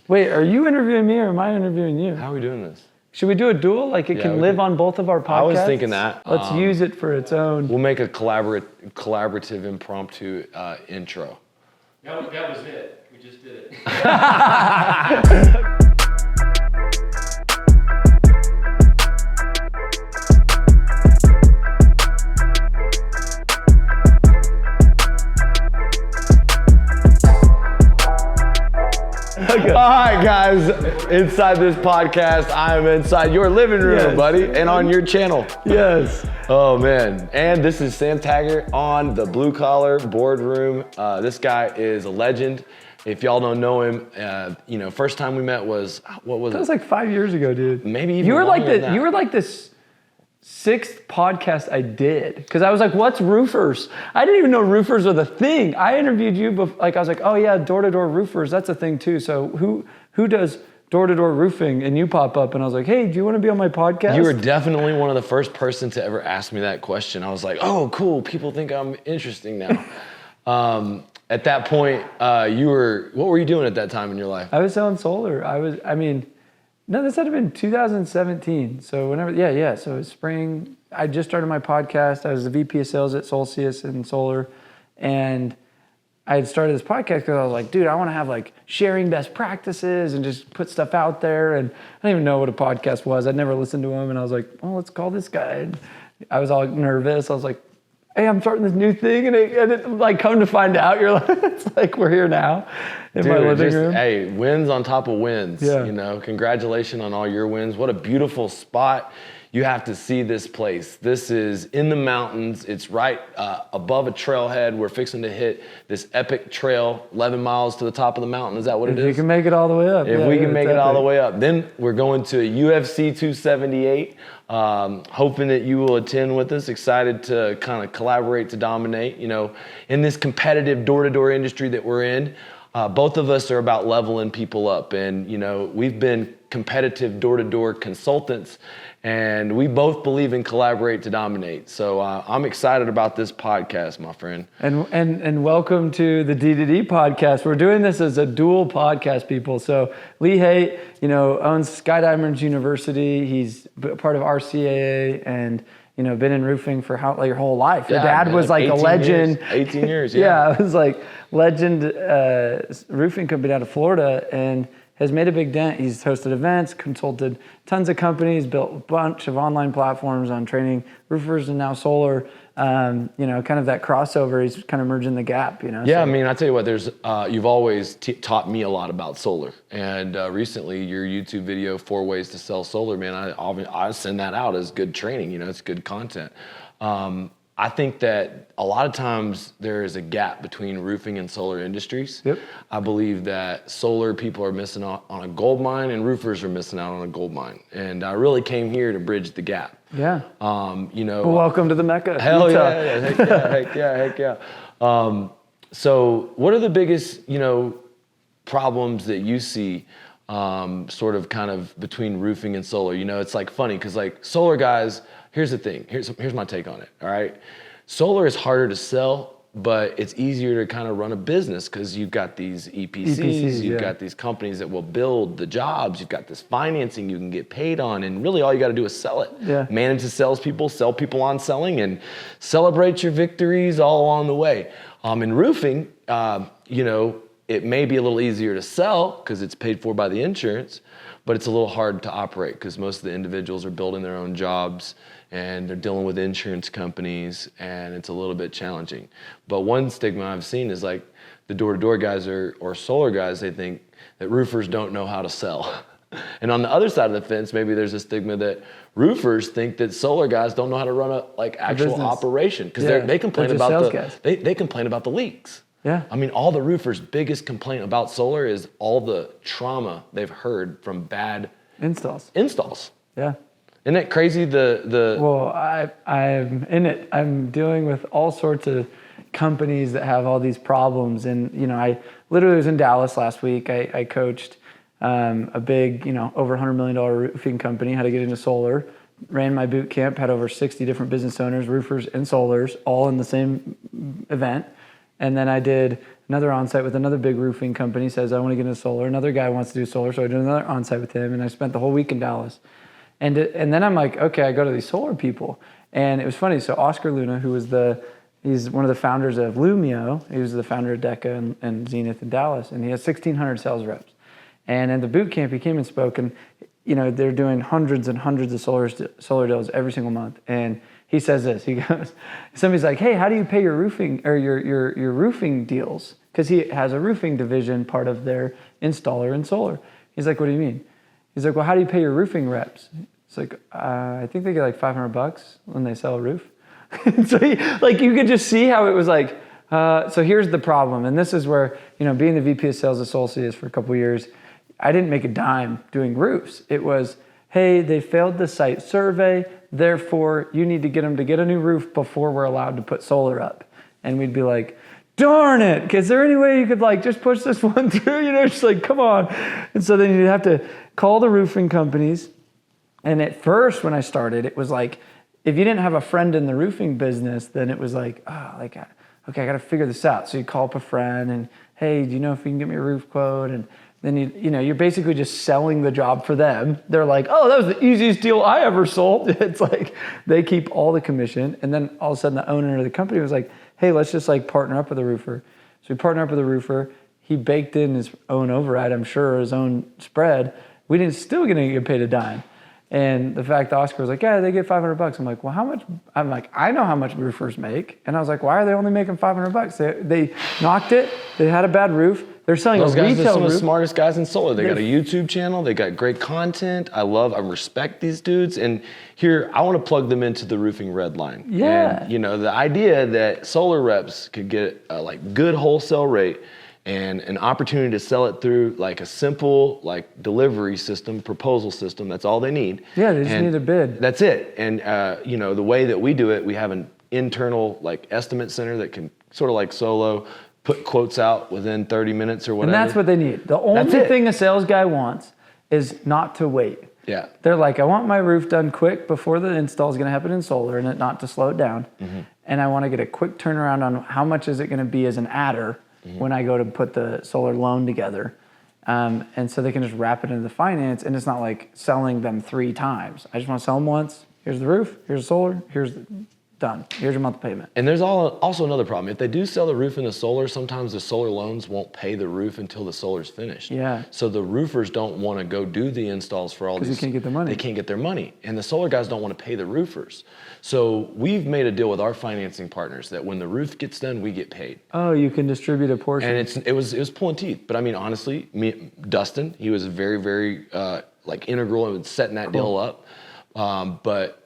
Wait, are you interviewing me or am I interviewing you? How are we doing this? Should we do a duel? Like it can live on both of our podcasts? I was thinking that. Let's use it for its own. We'll make a collaborative impromptu intro. That was it. We just did it. All right, guys, inside this podcast, I am inside your living room, buddy, and on your channel. Yes. Oh, man. And this is Sam Taggart on the Blue Collar Boardroom. This guy is a legend. If y'all don't know him, first time we met was, what was it? That was like 5 years ago, dude. Maybe even you were longer like than that. You were like this sixth podcast I did, because I was like, what's roofers? I didn't even know roofers were the thing. I interviewed you before, I was like, oh yeah, door-to-door roofers, that's a thing too. So who does door-to-door roofing? And you pop up and I was like, hey, do you want to be on my podcast? You were definitely one of the first person to ever ask me that question. I was like, oh, cool, people think I'm interesting now. At that point, what were you doing at that time in your life? I was selling solar. No, this had been 2017. So whenever, so it was spring. I just started my podcast. I was the VP of Sales at Solcius and Solar. And I had started this podcast because I was like, dude, I want to have like sharing best practices and just put stuff out there. And I didn't even know what a podcast was. I'd never listened to him. And I was like, well, let's call this guy. And I was all nervous. I was like, hey, I'm starting this new thing. And it like, come to find out, you're like, it's like we're here now in my living room. Hey, wins on top of wins. Yeah. Congratulations on all your wins. What a beautiful spot. You have to see this place. This is in the mountains. It's right above a trailhead. We're fixing to hit this epic trail, 11 miles to the top of the mountain. Is that what it is? If you can make it all the way up. If we can make it all the way up. Then we're going to UFC 278. Hoping that you will attend with us. Excited to kind of collaborate to dominate. In this competitive door-to-door industry that we're in, both of us are about leveling people up. And, we've been competitive door-to-door consultants, and we both believe in collaborate to dominate. So I'm excited about this podcast, my friend. And welcome to the D2D podcast. We're doing this as a dual podcast, people. So Leehaight, owns Skydivers University. He's part of RCAA and, been in roofing for your whole life. Your dad was like a legend. 18 years, yeah. It was like legend roofing company out of Florida, and has made a big dent. He's hosted events, consulted tons of companies, built a bunch of online platforms on training roofers and now solar. Kind of that crossover. He's kind of merging the gap, Yeah, so. I tell you what, you've always taught me a lot about solar. And recently, your YouTube video, 4 Ways to Sell Solar, man, I send that out as good training. It's good content. I think that a lot of times there is a gap between roofing and solar industries. Yep. I believe that solar people are missing out on a gold mine and roofers are missing out on a gold mine. And I really came here to bridge the gap. Yeah. Well, welcome to the Mecca. Hell yeah. Heck yeah. So what are the biggest, problems that you see sort of kind of between roofing and solar? It's like funny because like solar guys, here's the thing. Here's my take on it. All right. Solar is harder to sell, but it's easier to kind of run a business because you've got these EPCs, you've got these companies that will build the jobs, you've got this financing you can get paid on, and really all you got to do is sell it. Yeah. Manage the salespeople, sell people on selling, and celebrate your victories all along the way. In roofing, it may be a little easier to sell because it's paid for by the insurance, but it's a little hard to operate because most of the individuals are building their own jobs and they're dealing with insurance companies, and it's a little bit challenging. But one stigma I've seen is like the door-to-door guys or solar guys, they think that roofers don't know how to sell. And on the other side of the fence, maybe there's a stigma that roofers think that solar guys don't know how to run a actual operation because they complain about they complain about the leaks. Yeah. All the roofers' biggest complaint about solar is all the trauma they've heard from bad installs. Yeah. Isn't that crazy? Well, I'm in it. I'm dealing with all sorts of companies that have all these problems. And, I literally was in Dallas last week. I coached a big, over $100 million roofing company, how to get into solar. Ran my boot camp, had over 60 different business owners, roofers and solars, all in the same event. And then I did another on-site with another big roofing company, says, I want to get into solar. Another guy wants to do solar, so I did another on-site with him, and I spent the whole week in Dallas. And then I'm like, okay, I go to these solar people. And it was funny. So Oscar Luna, he's one of the founders of Lumio. He was the founder of Deca and Zenith in Dallas. And he has 1,600 sales reps. And in the boot camp, he came and spoke. And, they're doing hundreds and hundreds of solar deals every single month. And he says this. He goes, somebody's like, hey, how do you pay your roofing or your roofing deals? Because he has a roofing division, part of their installer in solar. He's like, what do you mean? He's like, well, how do you pay your roofing reps? It's like, I think they get like $500 when they sell a roof. So you could just see how it was like, so here's the problem. And this is where, being the VP of Sales at Solcius for a couple of years, I didn't make a dime doing roofs. It was, hey, they failed the site survey. Therefore, you need to get them to get a new roof before we're allowed to put solar up. And we'd be like, darn it, is there any way you could just push this one through? Just come on. And so then you'd have to call the roofing companies. And at first when I started, it was like, if you didn't have a friend in the roofing business, then it was like, okay, I got to figure this out. So you call up a friend and, hey, do you know if you can get me a roof quote? And then you're basically just selling the job for them. They're like, oh, that was the easiest deal I ever sold. It's like they keep all the commission. And then all of a sudden the owner of the company was like, hey, let's just partner up with a roofer. So we partnered up with a roofer. He baked in his own override, I'm sure, his own spread. We didn't still get to get paid a dime. And the fact that Oscar was like, yeah, they get $500. I'm like, well, how much? I'm like, I know how much roofers make. And I was like, why are they only making $500? They knocked it. They had a bad roof. They're selling Those a guys retail are some roof. of the smartest guys in solar. They got a YouTube channel. They got great content. I respect these dudes. And here, I want to plug them into the roofing red line. Yeah. And, the idea that solar reps could get a good wholesale rate and an opportunity to sell it through a simple delivery system, proposal system. That's all they need. Yeah, they just need a bid. That's it. And the way that we do it, we have an internal estimate center that can sort of Solo put quotes out within 30 minutes or whatever. And that's what they need. The only thing a sales guy wants is not to wait. Yeah. They're like, I want my roof done quick before the install is going to happen in solar and not to slow it down. Mm-hmm. And I want to get a quick turnaround on how much is it going to be as an adder when I go to put the solar loan together. And so they can just wrap it into the finance, and it's not like selling them 3 times. I just want to sell them once. Here's the roof, here's the solar, done. Here's your monthly payment. And there's also another problem. If they do sell the roof and the solar, sometimes the solar loans won't pay the roof until the solar's finished. Yeah. So the roofers don't want to go do the installs for all these. Because they can't get their money. They can't get their money. And the solar guys don't want to pay the roofers. So we've made a deal with our financing partners that when the roof gets done, we get paid. Oh, you can distribute a portion. And it was pulling teeth. But I mean, honestly, Dustin, he was very, very integral in setting that deal up. But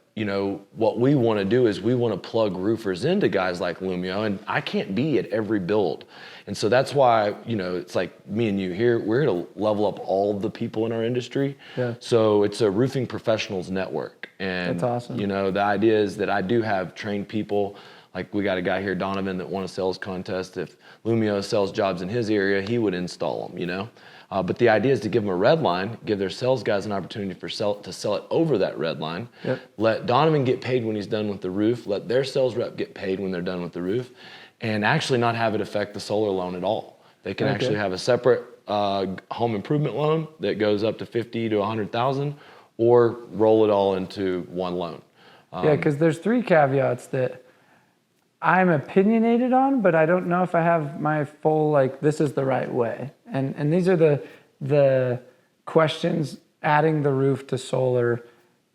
what we want to do is we want to plug roofers into guys like Lumio, and I can't be at every build. And so that's why, it's like me and you here, we're here to level up all the people in our industry. Yeah. So it's a roofing professionals network. And, that's awesome. The idea is that I do have trained people. Like we got a guy here, Donovan, that won a sales contest. If Lumio sells jobs in his area, he would install them, But the idea is to give them a red line, give their sales guys an opportunity to sell it over that red line. Yep. Let Donovan get paid when he's done with the roof. Let their sales rep get paid when they're done with the roof, and actually not have it affect the solar loan at all. They can actually have a separate home improvement loan that goes up to $50,000 to $100,000, or roll it all into one loan. Because there's 3 caveats that I'm opinionated on, but I don't know if I have my full, this is the right way. And these are the questions adding the roof to solar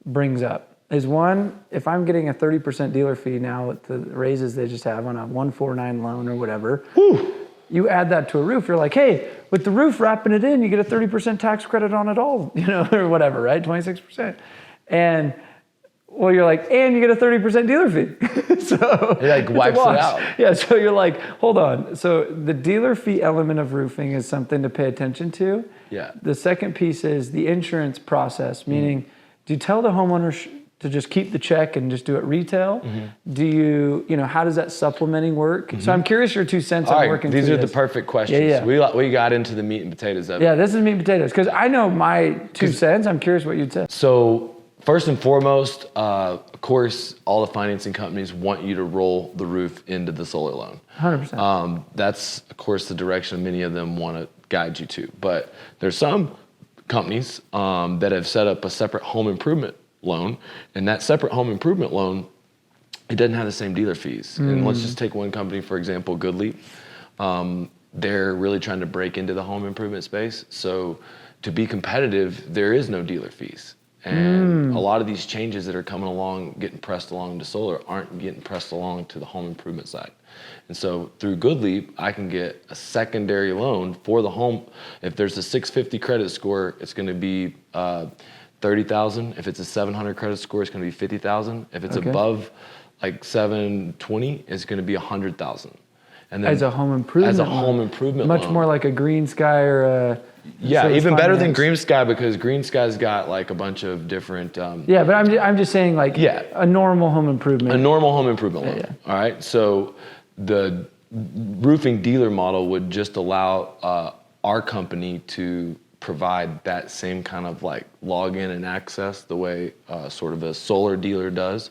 brings up. Is one, if I'm getting a 30% dealer fee now with the raises they just have on a 149 loan or whatever, you add that to a roof, you're like, hey, with the roof wrapping it in, you get a 30% tax credit on it all, or whatever, right? 26%. And well, you're like, and you get a 30% dealer fee. So it wipes it out. Yeah, so you're like, hold on. So the dealer fee element of roofing is something to pay attention to. Yeah. The second piece is the insurance process, meaning do you tell the homeowner to just keep the check and just do it retail? Mm-hmm. Do you how does that supplementing work? Mm-hmm. So I'm curious your 2 cents on working through this. These are the perfect questions. Yeah. We got into the meat and potatoes of it. Yeah, this is meat and potatoes. Because I know my 2 cents. I'm curious what you'd say. So First and foremost, of course, all the financing companies want you to roll the roof into the solar loan. 100%. That's, of course, the direction many of them want to guide you to. But there's some companies that have set up a separate home improvement loan, and that separate home improvement loan, it doesn't have the same dealer fees. And let's just take one company, for example, Goodleap. They're really trying to break into the home improvement space. So to be competitive, there is no dealer fees. And a lot of these changes that are coming along, getting pressed along to solar, aren't getting pressed along to the home improvement side. And so through Goodleap, I can get a secondary loan for the home. If there's a 650 credit score, it's going to be $30,000. If it's a 700 credit score, it's going to be $50,000. If it's above like 720, it's going to be $100,000. And then as a home improvement loan. Much more like a Green Sky or a even better than Green Sky, because Green Sky's got like a bunch of different but I'm just saying like a normal home improvement. A normal home improvement loan. Yeah. All right. So the roofing dealer model would just allow our company to provide that same kind of like login and access the way sort of a solar dealer does,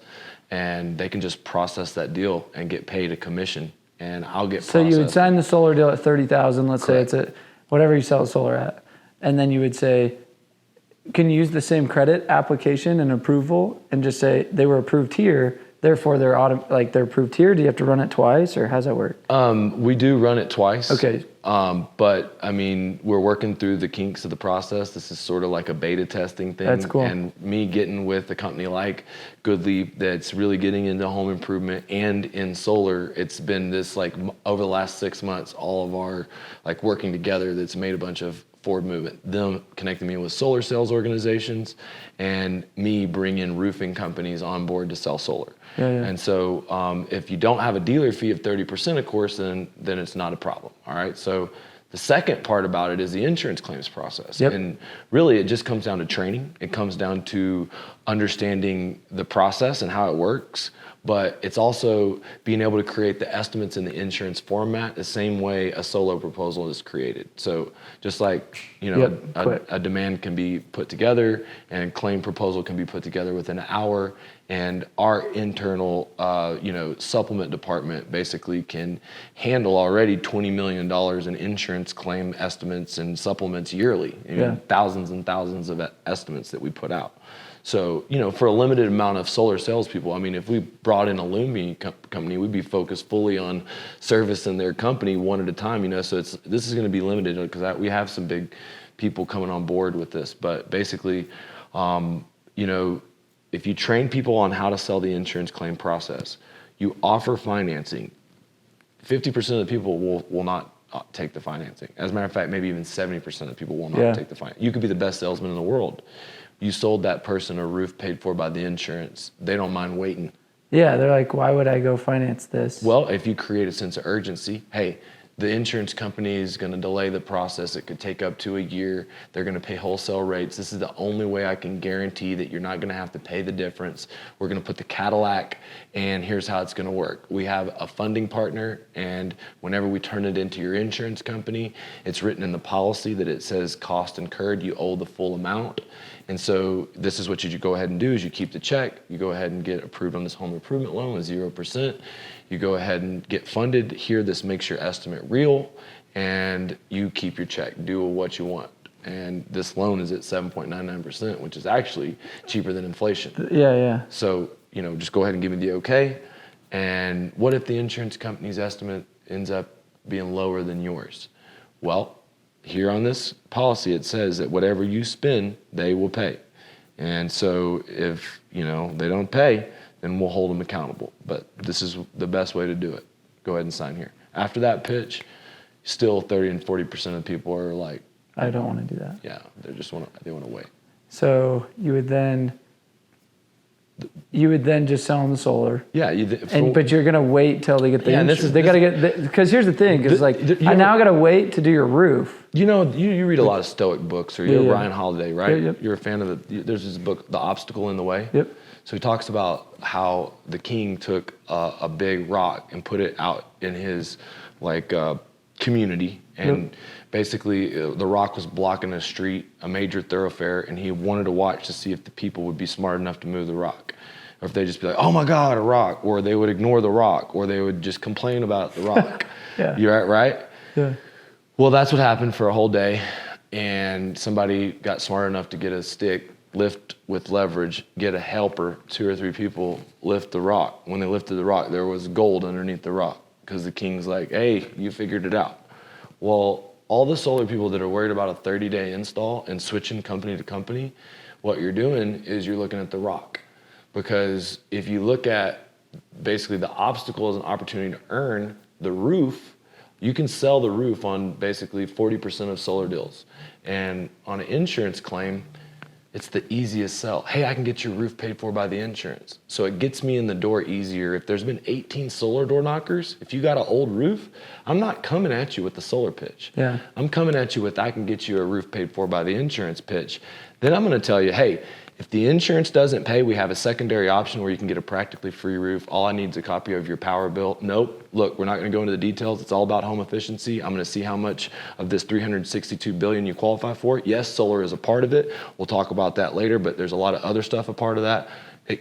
and they can just process that deal and get paid a commission, and I'll get So you would sign the solar deal at 30,000. Let's Correct. say it's at whatever you sell solar at, and then you would say, can you use the same credit application and approval and just say they were approved here, therefore they're they're approved here? Do you have to run it twice, or how's that work? We do run it twice. Okay. But I mean, we're working through the kinks of the process. This is sort of like a beta testing thing. That's cool. And me getting with a company like Goodleap that's really getting into home improvement and in solar, it's been this like over the last 6 months, all of our like working together that's made a bunch of forward movement. Them connecting me with solar sales organizations and me bringing roofing companies on board to sell solar. And so if you don't have a dealer fee of 30%, of course, then it's not a problem. All right. So the second part about it is the insurance claims process. And really it just comes down to training. It comes down to understanding the process and how it works. But it's also being able to create the estimates in the insurance format the same way a solo proposal is created. So just like, a demand can be put together and claim proposal can be put together within an hour, and our internal, supplement department basically can handle already $20 million in insurance claim estimates and supplements yearly. Thousands and thousands of estimates that we put out. So, for a limited amount of solar salespeople, I mean, if we brought in a Lumi company, we'd be focused fully on servicing their company one at a time, so this is going to be limited because we have some big people coming on board with this. But basically, if you train people on how to sell the insurance claim process, you offer financing, 50% of the people will not take the financing. As a matter of fact, maybe even 70% of the people will not take the financing. You could be the best salesman in the world. You sold that person a roof paid for by the insurance. They don't mind waiting. Yeah, they're like, why would I go finance this? Well, if you create a sense of urgency, hey, the insurance company is going to delay the process. It could take up to a year. They're going to pay wholesale rates. This is the only way I can guarantee that you're not going to have to pay the difference. We're going to put the Cadillac, and here's how it's going to work. We have a funding partner, and whenever we turn it into your insurance company, it's written in the policy that it says cost incurred, you owe the full amount. And so this is what you go ahead and do is you keep the check, you go ahead and get approved on this home improvement loan with 0%. You go ahead and get funded. Here, this makes your estimate real, and you keep your check. Do what you want. And this loan is at 7.99%, which is actually cheaper than inflation. Yeah. So, just go ahead and give me the okay. And what if the insurance company's estimate ends up being lower than yours? Well, here on this policy, it says that whatever you spend, they will pay. And so if, they don't pay, then we'll hold them accountable. But this is the best way to do it. Go ahead and sign here. After that pitch, still 30 and 40% of people are like, I don't want to do that. Yeah, they want to wait. So you would then just sell them the solar. Yeah, but you're gonna wait till they get the insurance. They gotta get because here's the thing, because I now gotta wait to do your roof. You read a lot of Stoic books, or you're Ryan Holiday, right? Yep. You're a fan of there's this book, The Obstacle in the Way. Yep. So he talks about how the king took a big rock and put it out in his community and basically the rock was blocking a street, a major thoroughfare, and he wanted to watch to see if the people would be smart enough to move the rock. Or if they'd just be like, oh my God, a rock, or they would ignore the rock, or they would just complain about the rock. Yeah. You're right? Yeah. Well, that's what happened for a whole day. And somebody got smart enough to get a stick, lift with leverage, get a helper, 2 or 3 people lift the rock. When they lifted the rock, there was gold underneath the rock because the king's like, hey, you figured it out. Well, all the solar people that are worried about a 30-day install and switching company to company, what you're doing is you're looking at the rock. Because if you look at basically the obstacle as an opportunity to earn the roof, you can sell the roof on basically 40% of solar deals. And on an insurance claim, it's the easiest sell. Hey, I can get your roof paid for by the insurance. So it gets me in the door easier. If there's been 18 solar door knockers, if you got an old roof, I'm not coming at you with the solar pitch. Yeah. I'm coming at you with, I can get you a roof paid for by the insurance pitch. Then I'm gonna tell you, hey, if the insurance doesn't pay, we have a secondary option where you can get a practically free roof. All I need is a copy of your power bill. Nope, look, we're not gonna go into the details. It's all about home efficiency. I'm gonna see how much of this $362 billion you qualify for. Yes, solar is a part of it. We'll talk about that later, but there's a lot of other stuff a part of that.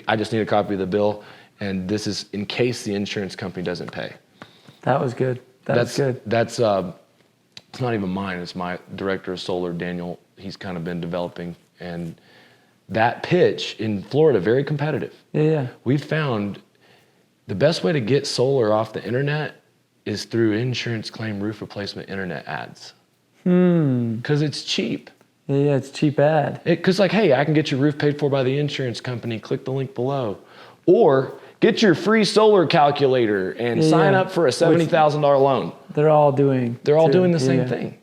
I just need a copy of the bill, and this is in case the insurance company doesn't pay. That was good. That's good. That's, it's not even mine. It's my director of solar, Daniel. He's kind of been developing, and that pitch in Florida, very competitive. Yeah. We found the best way to get solar off the internet is through insurance claim roof replacement internet ads. Because it's cheap. Yeah, it's cheap ad. Because like, hey, I can get your roof paid for by the insurance company. Click the link below. Or get your free solar calculator and sign up for a $70,000 loan. They're all doing. They're all doing the same thing.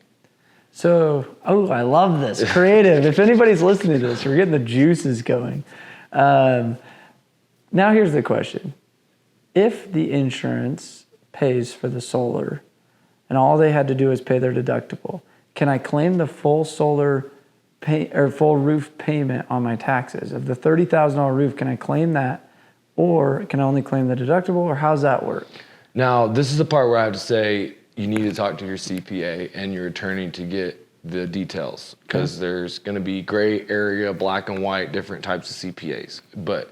So, I love this. Creative. If anybody's listening to this, we're getting the juices going. Now here's the question. If the insurance pays for the solar and all they had to do is pay their deductible, can I claim the full solar pay or full roof payment on my taxes? Of the $30,000 roof, can I claim that, or can I only claim the deductible, or how's that work? Now, this is the part where I have to say you need to talk to your CPA and your attorney to get the details, because there's going to be gray area, black and white, different types of CPAs. But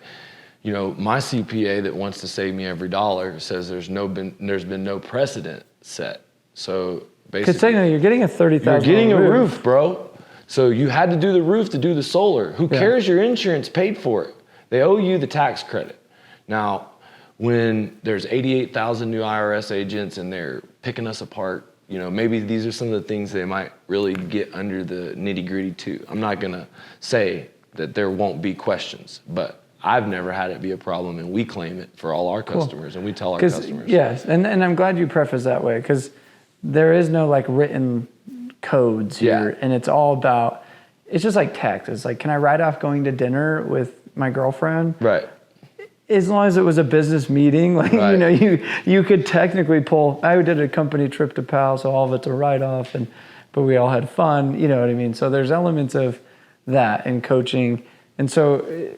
you know, my CPA that wants to save me every dollar says there's been no precedent set. So basically, Because technically, you're getting a $30,000 you're getting a roof, bro. So you had to do the roof to do the solar. Who cares? Your insurance paid for it. They owe you the tax credit. Now, when there's 88,000 new IRS agents and they're picking us apart, you know, maybe these are some of the things they might really get under the nitty gritty too. I'm not gonna say that there won't be questions, but I've never had it be a problem, and we claim it for all our customers, and we tell our customers. Yes, and I'm glad you preface that way, because there is no like written codes here, and it's all about, it's just like text. It's like, can I write off going to dinner with my girlfriend? Right. As long as it was a business meeting, like, you know, you could technically pull, I did a company trip to PAL, so all of it's a write-off, but we all had fun, you know what I mean? So there's elements of that in coaching. And so,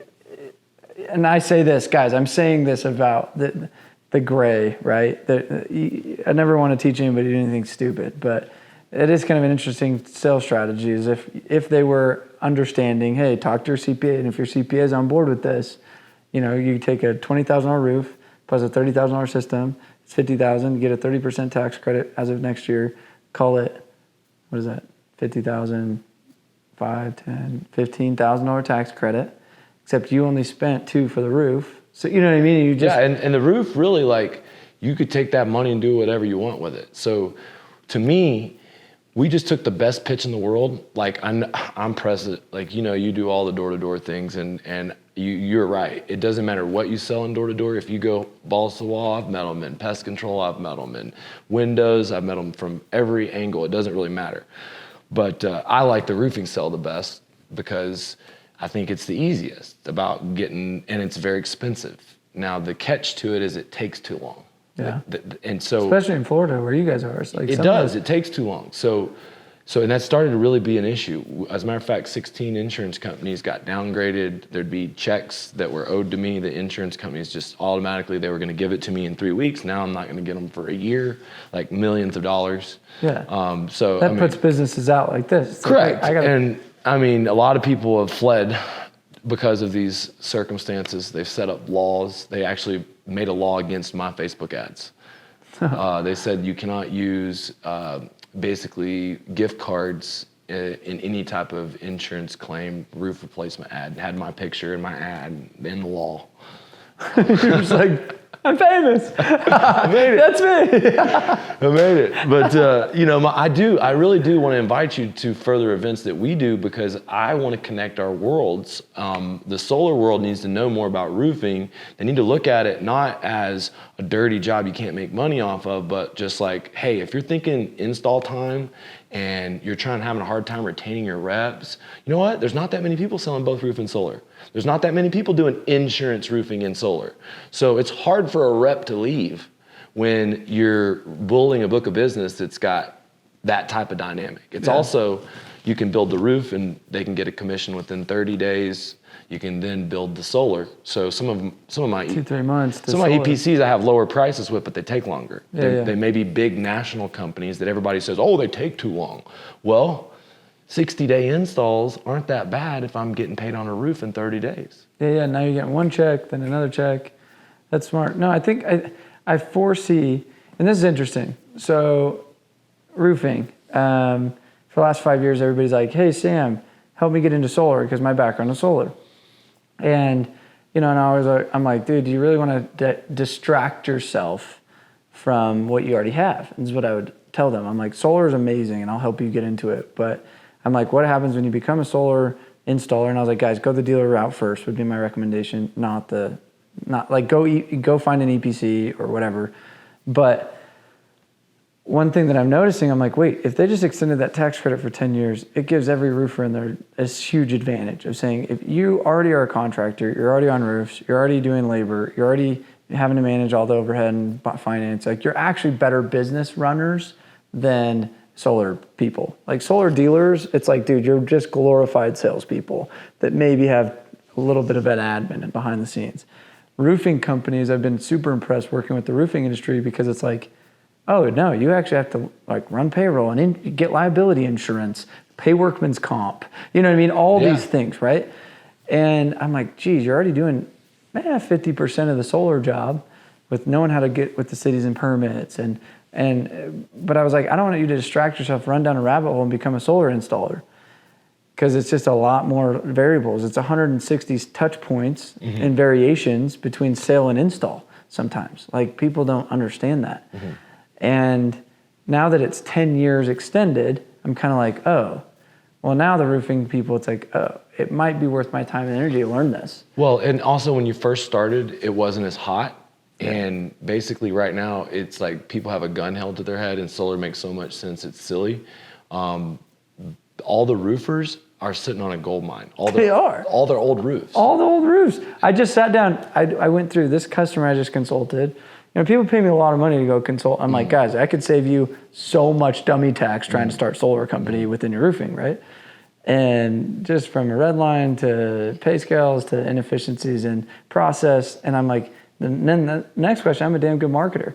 and I say this, guys, I'm saying this about the gray, right? I never want to teach anybody to do anything stupid, but it is kind of an interesting sales strategy, is if they were understanding, hey, talk to your CPA, and if your CPA is on board with this, you know, you take a $20,000 roof plus a $30,000 system, it's $50,000, you get a 30% tax credit as of next year. Call it, what is that? $50,000, $5, $10, $15,000 tax credit, except you only spent $2 for the roof. So you know what I mean? You just and the roof really, like, you could take that money and do whatever you want with it. So to me, we just took the best pitch in the world. Like I'm president, like, you know, you do all the door-to-door things, and you're right. It doesn't matter what you sell in door-to-door. If you go balls to the wall, I've met them, and pest control, I've met them, and windows, I've met them from every angle. It doesn't really matter. But I like the roofing sell the best because I think it's the easiest about getting, and it's very expensive. Now, the catch to it is it takes too long. Yeah. And so, especially in Florida where you guys are. It's like it does. It takes too long. So So, and that started to really be an issue. As a matter of fact, 16 insurance companies got downgraded. There'd be checks that were owed to me. The insurance companies just automatically, they were going to give it to me in 3 weeks. Now I'm not going to get them for a year, like millions of dollars. Yeah. So that puts businesses out like this. It's correct. Like, And I mean, a lot of people have fled because of these circumstances. They've set up laws. They actually made a law against my Facebook ads. They said you cannot use basically gift cards in any type of insurance claim, roof replacement ad. It had my picture and my ad in the law. You're just like, I'm famous. I made it. That's me. I made it. But, I really do want to invite you to further events that we do because I want to connect our worlds. The solar world needs to know more about roofing. They need to look at it not as a dirty job you can't make money off of, but just like, hey, if you're thinking install time and you're having a hard time retaining your reps, you know what? There's not that many people selling both roof and solar. There's not that many people doing insurance, roofing, and solar. So it's hard for a rep to leave when you're building a book of business that's got that type of dynamic. It's also, you can build the roof and they can get a commission within 30 days. You can then build the solar. So some of my 2-3 months. Some of my EPCs I have lower prices with, but they take longer. Yeah, They may be big national companies that everybody says, oh, they take too long. Well, 60-day installs aren't that bad if I'm getting paid on a roof in 30 days. Yeah. Now you're getting one check, then another check. That's smart. No, I think I foresee, and this is interesting. So roofing, for the last 5 years, everybody's like, hey, Sam, help me get into solar because my background is solar. And, and I'm like, dude, do you really want to distract yourself from what you already have? And this is what I would tell them. I'm like, solar is amazing and I'll help you get into it. But I'm like, what happens when you become a solar installer? And I was like, guys, go the dealer route first would be my recommendation, not go find an EPC or whatever. But one thing that I'm noticing, I'm like, wait, if they just extended that tax credit for 10 years, it gives every roofer in there a huge advantage of saying, if you already are a contractor, you're already on roofs, you're already doing labor, you're already having to manage all the overhead and finance, like you're actually better business runners than solar people. Like solar dealers, it's like, dude, you're just glorified salespeople that maybe have a little bit of an admin and behind the scenes. Roofing companies, I've been super impressed working with the roofing industry because it's like, oh no, you actually have to like run payroll and get liability insurance, pay workman's comp. You know what I mean? All these things, right? And I'm like, geez, you're already doing 50% of the solar job with knowing how to get with the cities and permits. But I was like, I don't want you to distract yourself, run down a rabbit hole and become a solar installer. Because it's just a lot more variables. It's 160 touch points and variations between sale and install sometimes. Like people don't understand that. And now that it's 10 years extended, I'm kind of like, oh, well now the roofing people, it's like, oh, it might be worth my time and energy to learn this. Well, and also when you first started, it wasn't as hot. And basically right now, it's like people have a gun held to their head and solar makes so much sense, it's silly. All the roofers are sitting on a gold mine. They are. All their old roofs. All the old roofs. I just sat down, I went through this customer I just consulted. People pay me a lot of money to go consult. I'm like, guys, I could save you so much dummy tax trying to start a solar company within your roofing, right? And just from a red line to pay scales to inefficiencies in process. And I'm like, then the next question, I'm a damn good marketer.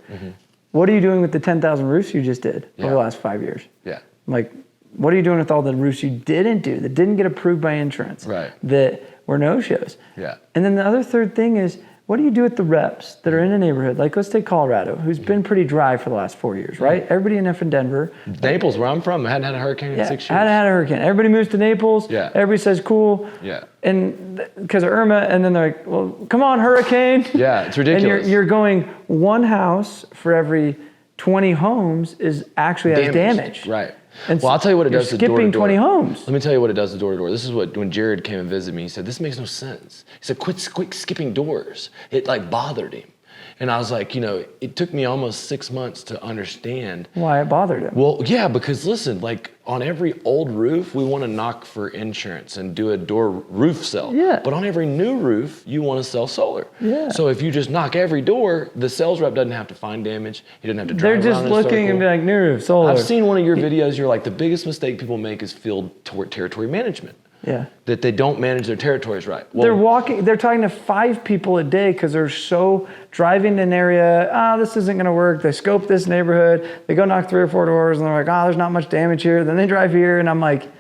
What are you doing with the 10,000 roofs you just did over the last 5 years? Yeah. I'm like, what are you doing with all the roofs you didn't do, that didn't get approved by insurance, that were no-shows? Yeah. And then the other third thing is, what do you do with the reps that are in a neighborhood? Like, let's take Colorado, who's been pretty dry for the last 4 years, right? Everybody in Denver. Naples, where I'm from, I hadn't had a hurricane in 6 years. Hadn't had a hurricane. Everybody moves to Naples. Yeah. Everybody says cool. Yeah. And because of Irma, and then they're like, well, come on, hurricane. Yeah, it's ridiculous. And you're going, one house for every 20 homes is actually has damage. Right. And well, I'll tell you what it does to door to door. Skipping 20 homes. Let me tell you what it does to door to door. This is what, when Jared came and visited me, he said, this makes no sense. He said, quit skipping doors. It like bothered him. And I was like, it took me almost 6 months to understand why it bothered him. Well, yeah, because listen, like on every old roof, we want to knock for insurance and do a door roof sell. Yeah. But on every new roof, you want to sell solar. Yeah. So if you just knock every door, the sales rep doesn't have to find damage. He doesn't have to drive They're around just in a looking and circle. be like, new roof, solar. I've seen one of your videos. You're like, the biggest mistake people make is field territory management. Yeah. That they don't manage their territories right. Well, they're talking to 5 people a day because they're so driving an area, this isn't going to work. They scope this neighborhood. They go knock 3 or 4 doors and they're like, there's not much damage here. Then they drive here and I'm like,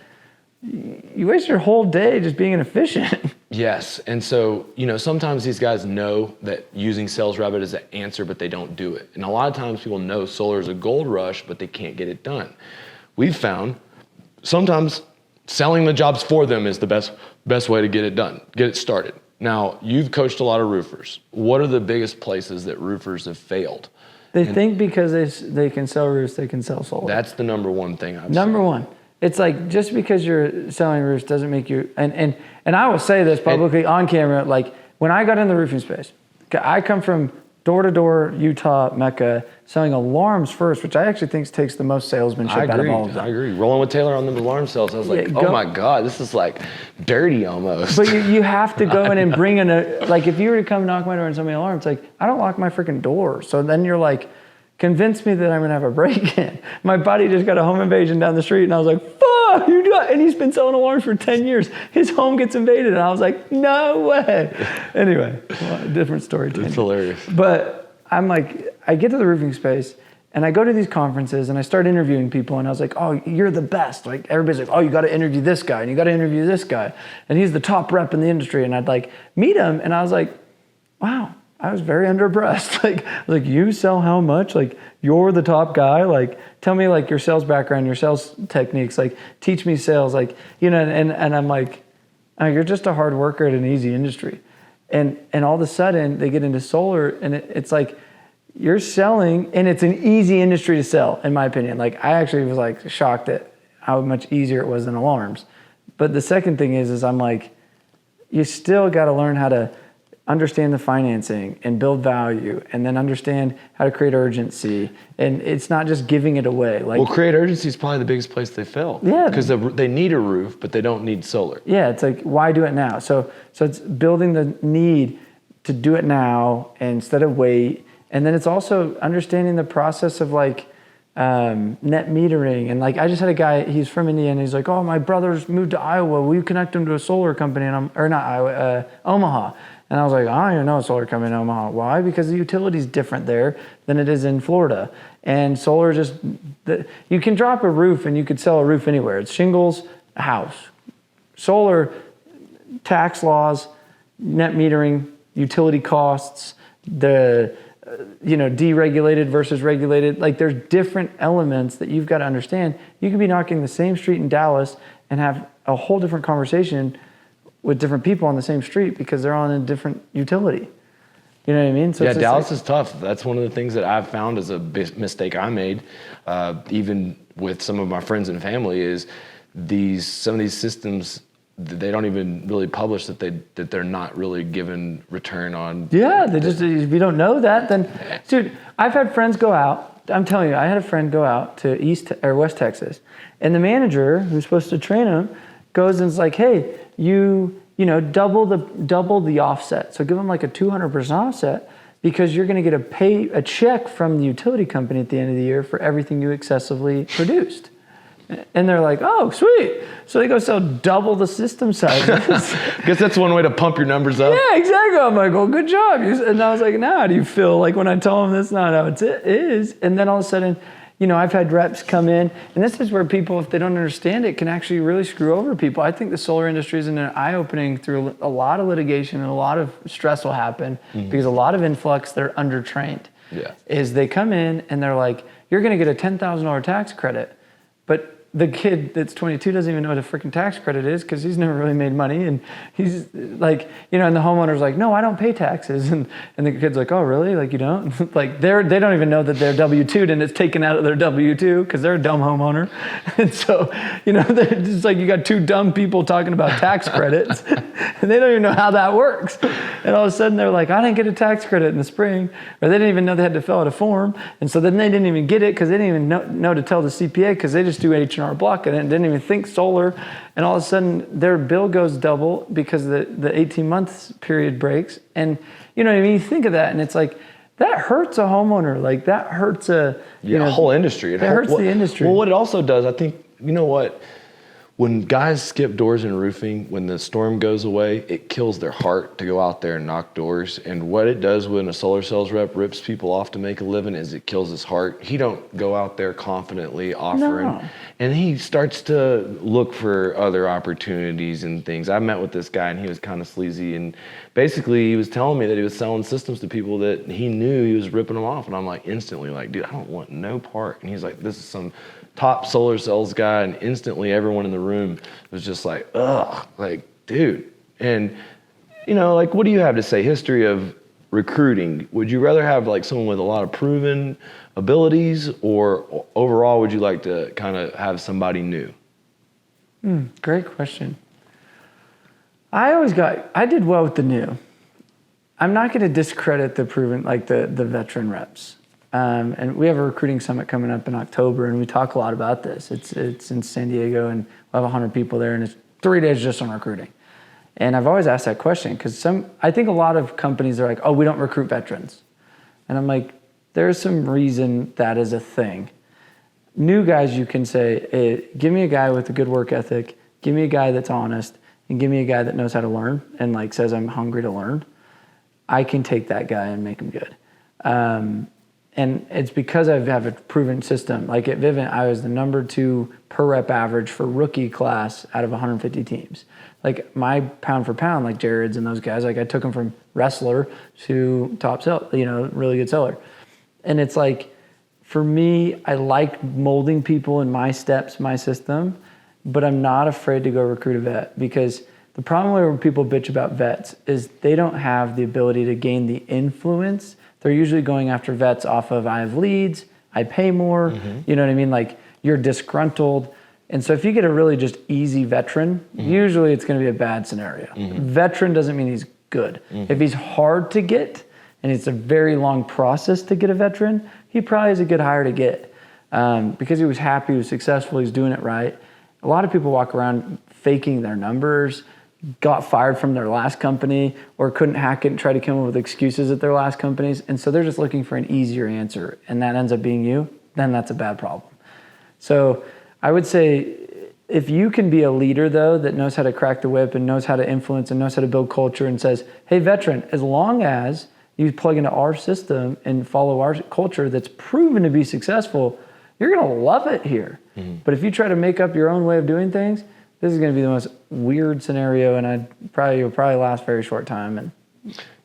you waste your whole day just being inefficient. Yes. And so, sometimes these guys know that using Sales Rabbit is the answer, but they don't do it. And a lot of times people know solar is a gold rush, but they can't get it done. We've found sometimes selling the jobs for them is the best way to get it done, get it started. Now, you've coached a lot of roofers. What are the biggest places that roofers have failed? They think because they can sell roofs, they can sell solar. That's the number one thing I've Number seen. one. It's like, just because you're selling roofs doesn't make you, and I will say this publicly on camera, like when I got in the roofing space, I come from door-to-door Utah, Mecca, selling alarms first, which I actually think takes the most salesmanship out of all of them. I agree. Rolling with Taylor on the alarm sales, I was like, oh my God, this is like dirty almost. But you have to go in and bring in like if you were to come knock my door and sell me an alarm, it's like, I don't lock my freaking door. So then you're like, convince me that I'm gonna have a break-in. My buddy just got a home invasion down the street and I was like, fuck, you got, and he's been selling alarms for 10 years. His home gets invaded and I was like, no way. Anyway, different story. It's hilarious. But I'm like, I get to the roofing space and I go to these conferences and I start interviewing people and I was like, oh, you're the best. Like everybody's like, oh, you got to interview this guy and you got to interview this guy. And he's the top rep in the industry. And I'd like meet him and I was like, wow, I was very underimpressed. Like, I was like, you sell how much? Like, you're the top guy. Like, tell me like your sales background, your sales techniques. Like, teach me sales. Like, and I'm like, oh, you're just a hard worker at an easy industry. And all of a sudden they get into solar and it's like, you're selling and it's an easy industry to sell, in my opinion. Like, I actually was like shocked at how much easier it was than alarms. But the second thing is I'm like, you still got to learn how to understand the financing and build value and then understand how to create urgency. And it's not just giving it away. Like, well, create urgency is probably the biggest place they fail. Yeah. Because they need a roof, but they don't need solar. Yeah, it's like, why do it now? So it's building the need to do it now instead of wait. And then it's also understanding the process of like net metering. And like, I just had a guy, he's from Indiana. He's like, oh, my brother's moved to Iowa. Will you connect him to a solar company? And Omaha. And I was like, I don't even know a solar company in Omaha. Why? Because the utility's different there than it is in Florida. And solar you can drop a roof and you could sell a roof anywhere. It's shingles, a house. Solar, tax laws, net metering, utility costs, the deregulated versus regulated. Like, there's different elements that you've got to understand. You could be knocking the same street in Dallas and have a whole different conversation with different people on the same street because they're on a different utility. You know what I mean? So yeah, Dallas is tough. That's one of the things that I've found is a mistake I made, even with some of my friends and family, is some of these systems, they don't even really publish that they're not really given return on. Yeah, if you don't know that, then, dude, I've had friends go out. I'm telling you, I had a friend go out to West Texas, and the manager who's supposed to train him goes and is like, hey, you double the offset. So give them like a 200% offset because you're going to get a check from the utility company at the end of the year for everything you excessively produced. And they're like, oh, sweet. So they go sell double the system sizes. Guess that's one way to pump your numbers up. Yeah, exactly. I'm like, well, good job. And I was like, now how do you feel? Like when I tell them that's not how it is. And then all of a sudden, I've had reps come in, and this is where people, if they don't understand it, can actually really screw over people. I think the solar industry is an eye-opening through a lot of litigation, and a lot of stress will happen because a lot of influx, they're undertrained. Yeah. Is they come in and they're like, you're going to get a $10,000 tax credit, but the kid that's 22 doesn't even know what a freaking tax credit is because he's never really made money. And he's like, and the homeowner's like, no, I don't pay taxes. And the kid's like, oh, really? Like, you don't? Like, they don't even know that they're W-2'd and it's taken out of their W-2 because they're a dumb homeowner. And so, they're just like, you got two dumb people talking about tax credits and they don't even know how that works. And all of a sudden they're like, I didn't get a tax credit in the spring, or they didn't even know they had to fill out a form. And so then they didn't even get it because they didn't even know to tell the CPA because they just do H&R Block and didn't even think solar. And all of a sudden their bill goes double because the 18 months period breaks. And you know what I mean? You think of that and it's like, that hurts a homeowner. Like that hurts a whole industry. It hurts the industry. Well, what it also does, I think, when guys skip doors in roofing, when the storm goes away, it kills their heart to go out there and knock doors. And what it does when a solar sales rep rips people off to make a living is it kills his heart. He don't go out there confidently offering. No. And he starts to look for other opportunities and things. I met with this guy and he was kind of sleazy. And basically he was telling me that he was selling systems to people that he knew he was ripping them off. And I'm like instantly like, dude, I don't want no part. And he's like, this is some top solar sales guy, and instantly everyone in the room was just like, ugh, like, dude. And, like, what do you have to say? History of recruiting. Would you rather have like someone with a lot of proven abilities, or overall would you like to kind of have somebody new? Great question. I did well with the new. I'm not going to discredit the proven, like the veteran reps. And we have a recruiting summit coming up in October, and we talk a lot about this. It's in San Diego, and we'll have 100 people there, and it's 3 days just on recruiting. And I've always asked that question because I think a lot of companies are like, oh, we don't recruit veterans. And I'm like, there's some reason that is a thing. New guys, you can say, hey, give me a guy with a good work ethic, give me a guy that's honest, and give me a guy that knows how to learn and like says I'm hungry to learn. I can take that guy and make him good. And it's because I have a proven system. Like at Vivint, I was the number 2 per rep average for rookie class out of 150 teams. Like my pound for pound, like Jared's and those guys, like I took them from wrestler to top seller, really good seller. And it's like, for me, I like molding people in my steps, my system, but I'm not afraid to go recruit a vet because the problem where people bitch about vets is they don't have the ability to gain the influence. They're usually going after vets off of, I have leads, I pay more, you know what I mean? Like you're disgruntled. And so if you get a really just easy veteran, usually it's going to be a bad scenario. Veteran doesn't mean he's good. If he's hard to get and it's a very long process to get a veteran, he probably is a good hire to get because he was happy, he was successful, he's doing it right. A lot of people walk around faking their numbers, got fired from their last company, or couldn't hack it and try to come up with excuses at their last companies. And so they're just looking for an easier answer. And that ends up being you, then that's a bad problem. So I would say if you can be a leader though, that knows how to crack the whip and knows how to influence and knows how to build culture and says, hey veteran, as long as you plug into our system and follow our culture that's proven to be successful, you're gonna love it here. But if you try to make up your own way of doing things, this is going to be the most weird scenario, and it'll probably last a very short time. And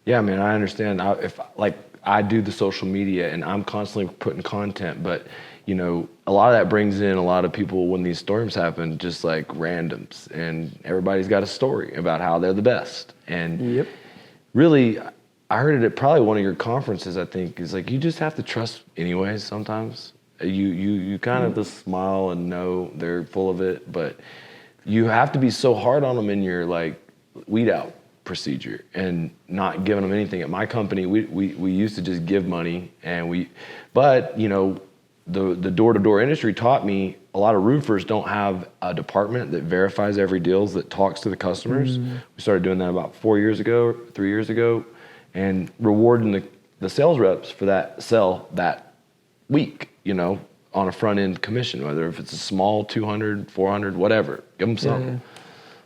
yeah, man, I understand. I do the social media, and I'm constantly putting content, but a lot of that brings in a lot of people when these storms happen, just like randoms, and everybody's got a story about how they're the best. And really, I heard it at probably one of your conferences. I think is like you just have to trust anyways. Sometimes you kind of just smile and know they're full of it, but you have to be so hard on them in your like weed out procedure and not giving them anything. At my company, we used to just give money but the door-to-door industry taught me a lot of roofers don't have a department that verifies every deal, that talks to the customers. We started doing that about 3 years ago, and rewarding the sales reps for that sell that week, on a front end commission, whether if it's a small 200, 400, whatever, give them something. Yeah.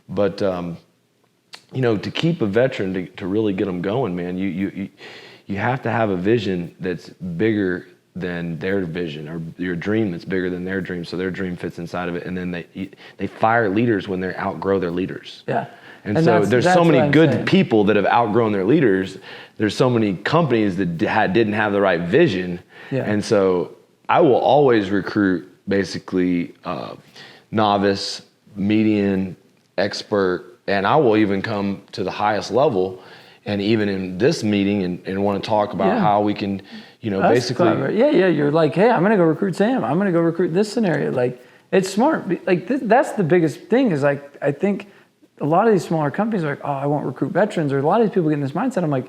But, to keep a veteran, to really get them going, man, you have to have a vision that's bigger than their vision, or your dream that's bigger than their dream, so their dream fits inside of it. And then they fire leaders when they outgrow their leaders. Yeah. And so there's so many good people that have outgrown their leaders. There's so many companies that didn't have the right vision. Yeah. And so I will always recruit basically novice, median, expert, and I will even come to the highest level. And even in this meeting and want to talk about how we can, That's basically. clever. Yeah. You're like, hey, I'm going to go recruit Sam. I'm going to go recruit this scenario. Like, it's smart. Like, that's the biggest thing is like, I think a lot of these smaller companies are like, oh, I won't recruit veterans. Or a lot of these people get in this mindset. I'm like,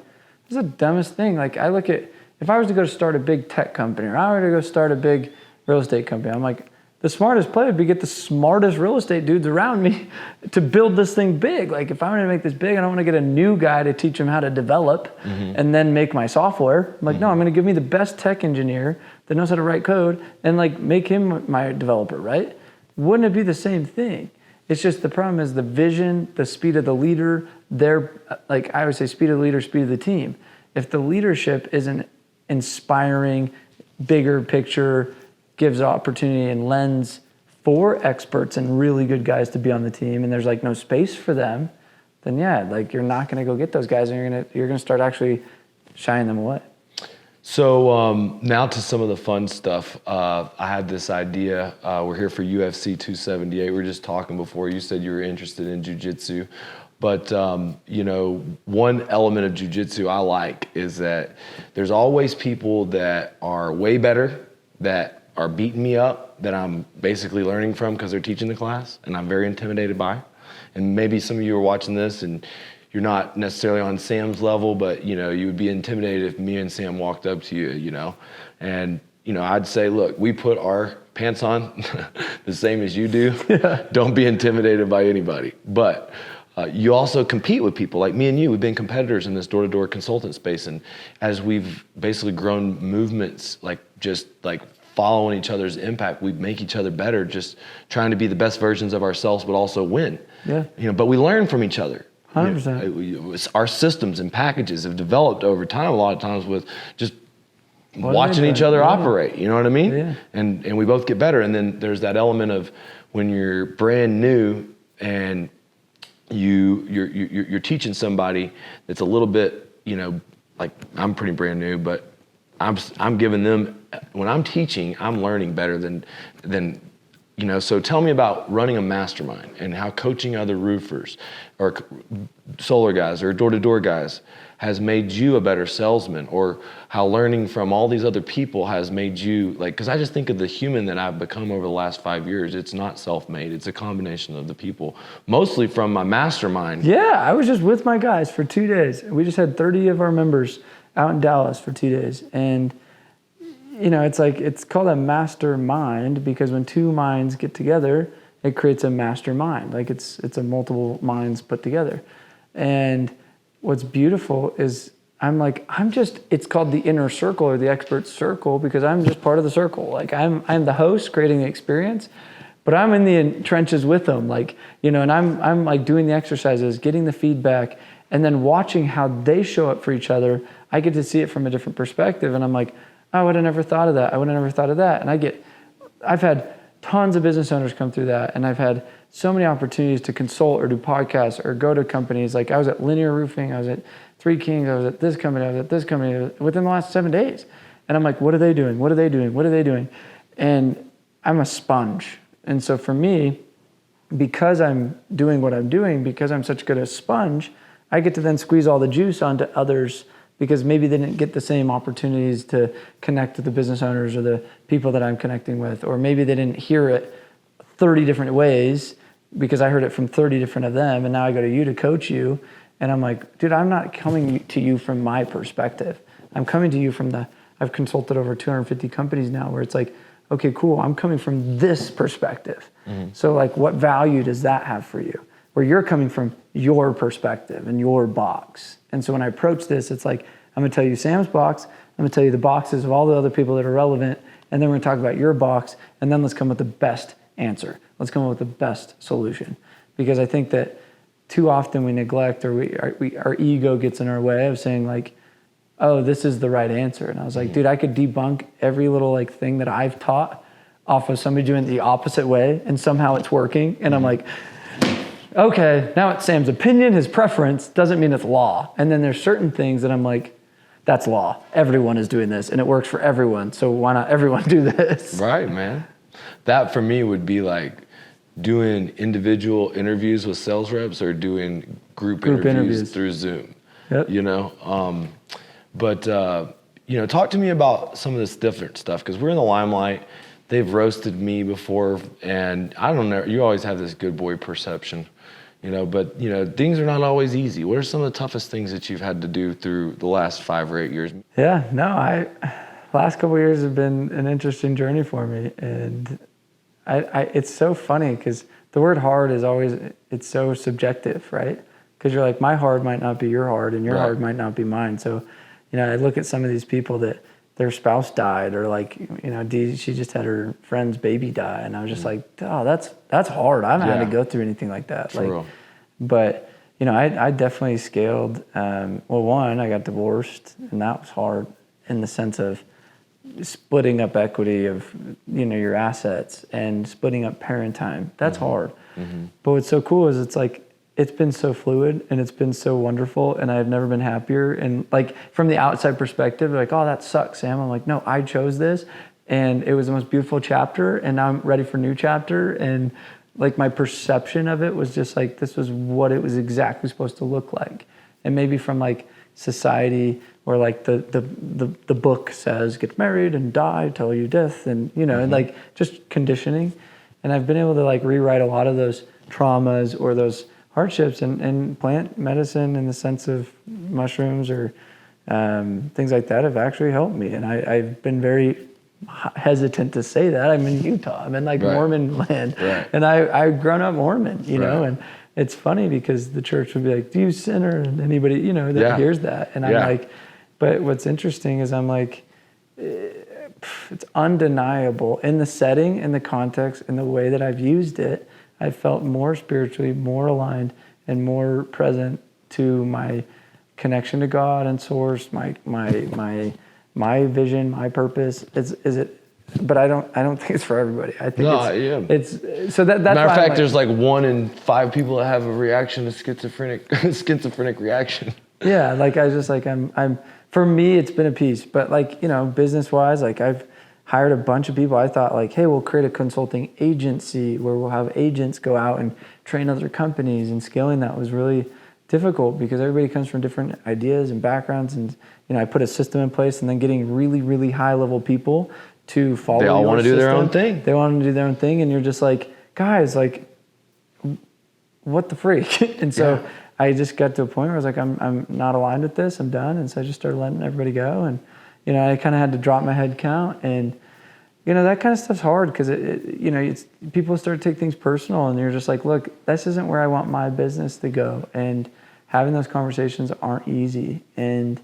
this is the dumbest thing. Like, I look at, if I was to go start a big tech company or I were to go start a big real estate company, I'm like, the smartest play would be get the smartest real estate dudes around me to build this thing big. Like if I'm going to make this big, I don't want to get a new guy to teach him how to develop and then make my software. I'm like, no, I'm going to give me the best tech engineer that knows how to write code and like make him my developer, right? Wouldn't it be the same thing? It's just the problem is the vision, the speed of the leader, like I always say, speed of the leader, speed of the team. If the leadership isn't inspiring, bigger picture, gives opportunity and lens for experts and really good guys to be on the team, and there's like no space for them, then like you're not going to go get those guys, and you're gonna start actually shying them away. So now to some of the fun stuff. I had this idea. We're here for UFC 278. We were just talking before. You said you were interested in jiu-jitsu. But, one element of jiu-jitsu I like is that there's always people that are way better, that are beating me up, that I'm basically learning from because they're teaching the class, and I'm very intimidated by. And maybe some of you are watching this and you're not necessarily on Sam's level, but you would be intimidated if me and Sam walked up to you, and I'd say, look, we put our pants on the same as you do. Yeah. Don't be intimidated by anybody. But you also compete with people like me and you. We've been competitors in this door-to-door consultant space, and as we've basically grown movements, just following each other's impact, we make each other better, just trying to be the best versions of ourselves, but also win. Yeah. But we learn from each other. 100%. Our systems and packages have developed over time, a lot of times with just watching each other operate, you know what I mean? Yeah. And we both get better. And then there's that element of when you're brand new and you're teaching somebody that's a little bit, like I'm pretty brand new, but I'm giving them, when I'm teaching, I'm learning better than so tell me about running a mastermind and how coaching other roofers or solar guys or door-to-door guys has made you a better salesman, or how learning from all these other people has made you, because I just think of the human that I've become over the last 5 years. It's not self-made. It's a combination of the people, mostly from my mastermind. Yeah, I was just with my guys for 2 days. We just had 30 of our members out in Dallas for 2 days. And, it's called a mastermind because when two minds get together, it creates a mastermind. It's a multiple minds put together. And what's beautiful is it's called the inner circle or the expert circle because I'm just part of the circle. I'm the host creating the experience, but I'm in the trenches with them. And I'm doing the exercises, getting the feedback, and then watching how they show up for each other. I get to see it from a different perspective. And I'm like, I would have never thought of that. I would have never thought of that. And I've had tons of business owners come through that. And I've had so many opportunities to consult or do podcasts or go to companies. I was at Linear Roofing, I was at Three Kings, I was at this company, I was at this company within the last 7 days. And I'm like, what are they doing? What are they doing? What are they doing? And I'm a sponge. And so for me, because I'm doing what I'm doing, because I'm such good a sponge, I get to then squeeze all the juice onto others because maybe they didn't get the same opportunities to connect with the business owners or the people that I'm connecting with, or maybe they didn't hear it 30 different ways because I heard it from 30 different of them, and now I go to you to coach you, and I'm like, dude, I'm not coming to you from my perspective. I'm coming to you from I've consulted over 250 companies now where it's like, okay, cool, I'm coming from this perspective. Mm-hmm. So what value does that have for you? Where you're coming from your perspective and your box. And so when I approach this, it's like, I'm gonna tell you Sam's box, I'm gonna tell you the boxes of all the other people that are relevant, and then we're gonna talk about your box, and then let's come up with the best answer. Let's come up with the best solution. Because I think that too often we neglect, or our ego gets in our way of saying oh, this is the right answer. And I was like, dude, I could debunk every little thing that I've taught off of somebody doing it the opposite way, and somehow it's working. And I'm like, okay, now it's Sam's opinion, his preference, doesn't mean it's law. And then there's certain things that I'm like, that's law. Everyone is doing this, and it works for everyone. So why not everyone do this? Right, man. That for me would be doing individual interviews with sales reps or doing group interviews through Zoom. Yep. You know, but you know, talk to me about some of this different stuff, because we're in the limelight. They've roasted me before, and I don't know, you always have this good boy perception, you know, but you know, things are not always easy. What are some of the toughest things that you've had to do through the last 5 or 8 years? Yeah, no, last couple of years have been an interesting journey for me, and it's so funny because the word hard is always, it's so subjective, right? Because you're like, my hard might not be your hard, and your hard might not be mine. So, you know, I look at some of these people that their spouse died, or like, you know, she just had her friend's baby die, and I was just like, oh, that's hard. I haven't had to go through anything like that. For real. But you know, I definitely scaled. Well, one, I got divorced, and that was hard in the sense of splitting up equity of, you know, your assets and splitting up parent time. That's hard. But what's so cool is it's like, it's been so fluid and it's been so wonderful, and I've never been happier. And like from the outside perspective, like, oh, that sucks, Sam. I'm like, no, I chose this, and it was the most beautiful chapter, and now I'm ready for a new chapter. And like my perception of it was just like, this was what it was exactly supposed to look like. And maybe from like society, or like the book says, get married and die till you death, and you know, and like just conditioning. And I've been able to like rewrite a lot of those traumas or those hardships, and plant medicine in the sense of mushrooms or things like that have actually helped me. And I've been very hesitant to say that. I'm in Utah. I'm in like Mormon land, and I've grown up Mormon, you know. And it's funny because the church would be like, "Do you sinner?" And anybody, you know, that hears that, and I'm like, but what's interesting is I'm like, it's undeniable in the setting, in the context, in the way that I've used it. I felt more spiritually, more aligned, and more present to my connection to God and Source, my vision, my purpose. But I don't think it's for everybody. I think it's so that's matter of fact, like, there's like 1 in 5 people that have a reaction to schizophrenic reaction. Yeah, like I just like I'm for me it's been a piece, but like, you know, business wise, like I've hired a bunch of people. I thought like, hey, we'll create a consulting agency where we'll have agents go out and train other companies, and scaling that was really difficult because everybody comes from different ideas and backgrounds. And, you know, I put a system in place, and then getting really, really high level people to follow. They all want to do their own thing. They want to do their own thing. And you're just like, guys, like, what the freak? And so I just got to a point where I was like, I'm not aligned with this. I'm done. And so I just started letting everybody go. And, you know, I kind of had to drop my head count, and, you know, that kind of stuff's hard because you know, it's people start to take things personal, and you're just like, look, this isn't where I want my business to go. And having those conversations aren't easy. And,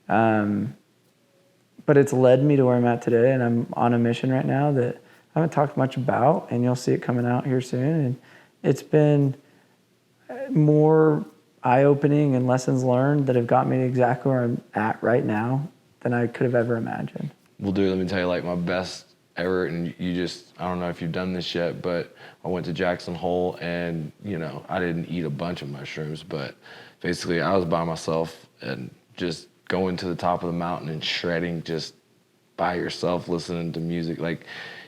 but it's led me to where I'm at today, and I'm on a mission right now that I haven't talked much about, and you'll see it coming out here soon. And it's been more eye-opening and lessons learned that have got me exactly where I'm at right now than I could have ever imagined. Well, dude, let me tell you, like, my best ever, and you just, I don't know if you've done this yet, but I went to Jackson Hole, and, you know, I didn't eat a bunch of mushrooms, but basically I was by myself and just going to the top of the mountain and shredding just by yourself, listening to music. Like,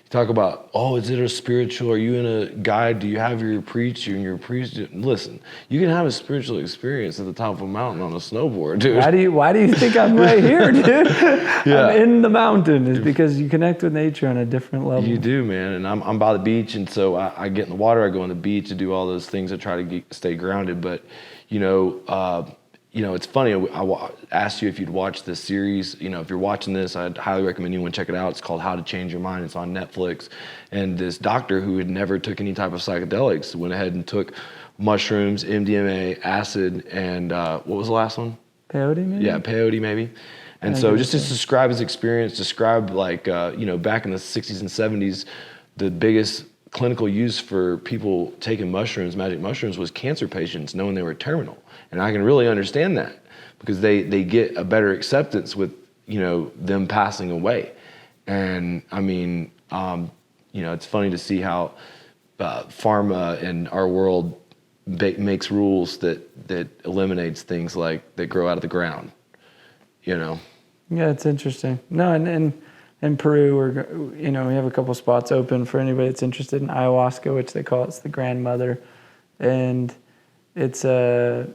talk about, oh, is it a spiritual? Are you in a guide? Do you have your preacher and your priest? Listen, you can have a spiritual experience at the top of a mountain on a snowboard, dude. Why do you think I'm right here, dude? I'm in the mountain. It's because you connect with nature on a different level. You do, man. And I'm by the beach, and so I get in the water. I go on the beach to do all those things. I try to stay grounded. But, you know, it's funny. I asked you if you'd watch this series. You know, if you're watching this, I'd highly recommend anyone check it out. It's called How to Change Your Mind. It's on Netflix. And this doctor who had never took any type of psychedelics went ahead and took mushrooms, MDMA, acid, and what was the last one? Peyote, maybe? Yeah, peyote, maybe. And so just to describe his experience, describe like, you know, back in the 60s and 70s, the biggest clinical use for people taking mushrooms, magic mushrooms, was cancer patients knowing they were terminal. And I can really understand that because they get a better acceptance with, you know, them passing away. And I mean, you know, it's funny to see how pharma in our world makes rules that eliminates things like that grow out of the ground, you know? Yeah, it's interesting. No, and in Peru, we have a couple spots open for anybody that's interested in ayahuasca, which they call it's the grandmother. And it's a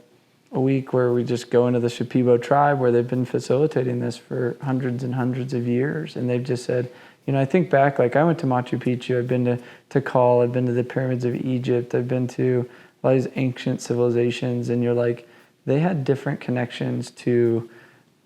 week where we just go into the Shipibo tribe where they've been facilitating this for hundreds and hundreds of years. And they've just said, I think back, like I went to Machu Picchu, I've been to Tikal, I've been to the pyramids of Egypt, I've been to a lot of these ancient civilizations, and you're like, they had different connections to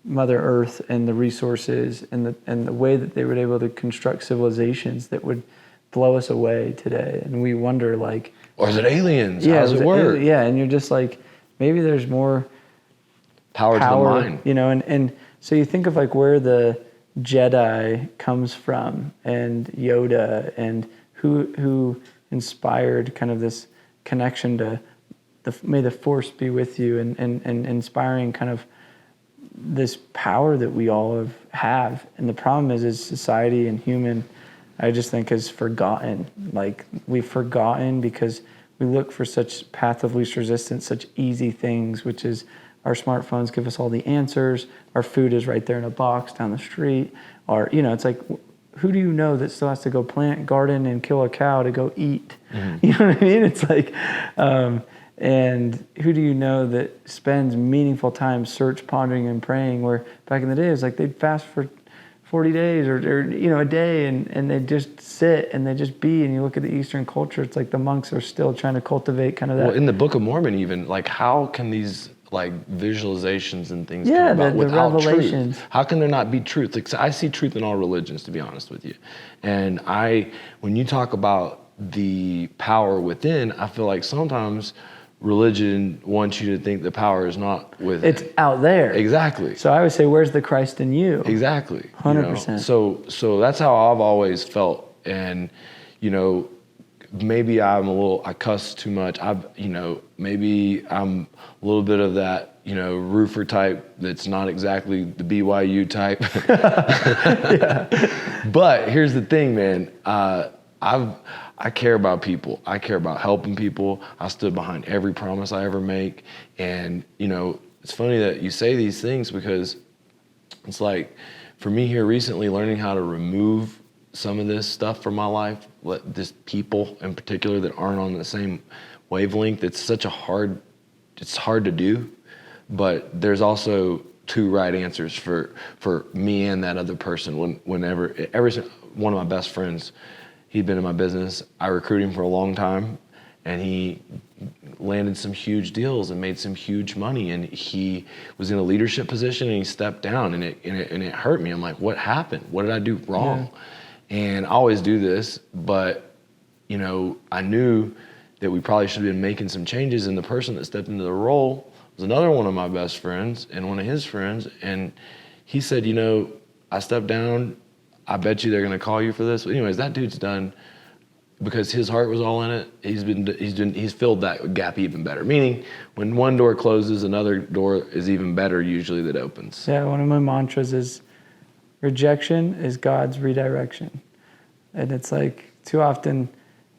Mother Earth and the resources and the way that they were able to construct civilizations that would blow us away today. And we wonder, like, or is it aliens? Yeah, How does it work? And you're just like, maybe there's more power to the mind. And so you think of like where the Jedi comes from and Yoda and who inspired kind of this connection to may the force be with you and inspiring kind of this power that we all have. And the problem is society and human, I just think, is forgotten. Like we've forgotten because we look for such path of least resistance, such easy things, which is our smartphones give us all the answers. Our food is right there in a box down the street. Or, it's like, who do you know that still has to go plant, garden, and kill a cow to go eat? Mm-hmm. You know what I mean? It's like, and who do you know that spends meaningful time search, pondering, and praying, where back in the day, it was like they'd fast for 40 days or a day, and they just sit and they just be. And you look at the Eastern culture, it's like the monks are still trying to cultivate kind of that. Well, in the Book of Mormon, even, like, how can these like visualizations and things come about without revelations. truth? How can there not be truth? Like, so I see truth in all religions, to be honest with you. And when you talk about the power within, I feel like sometimes religion wants you to think the power is not within. It's out there. Exactly. So I would say, where's the Christ in you? Exactly. 100%. So that's how I've always felt. And, maybe I cuss too much. Maybe I'm a little bit of that, roofer type that's not exactly the BYU type. But here's the thing, man. I care about people. I care about helping people. I stood behind every promise I ever make. And, it's funny that you say these things, because it's like, for me here recently, learning how to remove some of this stuff from my life, this people in particular that aren't on the same wavelength, it's hard to do, but there's also two right answers for me and that other person. Every one of my best friends, he'd been in my business, I recruited him for a long time, and he landed some huge deals and made some huge money, and he was in a leadership position and he stepped down, and it hurt me. I'm like, what happened? What did I do wrong? Yeah. And I always do this, but, I knew that we probably should have been making some changes, and the person that stepped into the role was another one of my best friends and one of his friends. And he said, I stepped down. I bet you they're going to call you for this. But anyways, that dude's done, because his heart was all in it. He's filled that gap even better. Meaning, when one door closes, another door is even better usually that opens. Yeah, one of my mantras is, rejection is God's redirection. And it's like, too often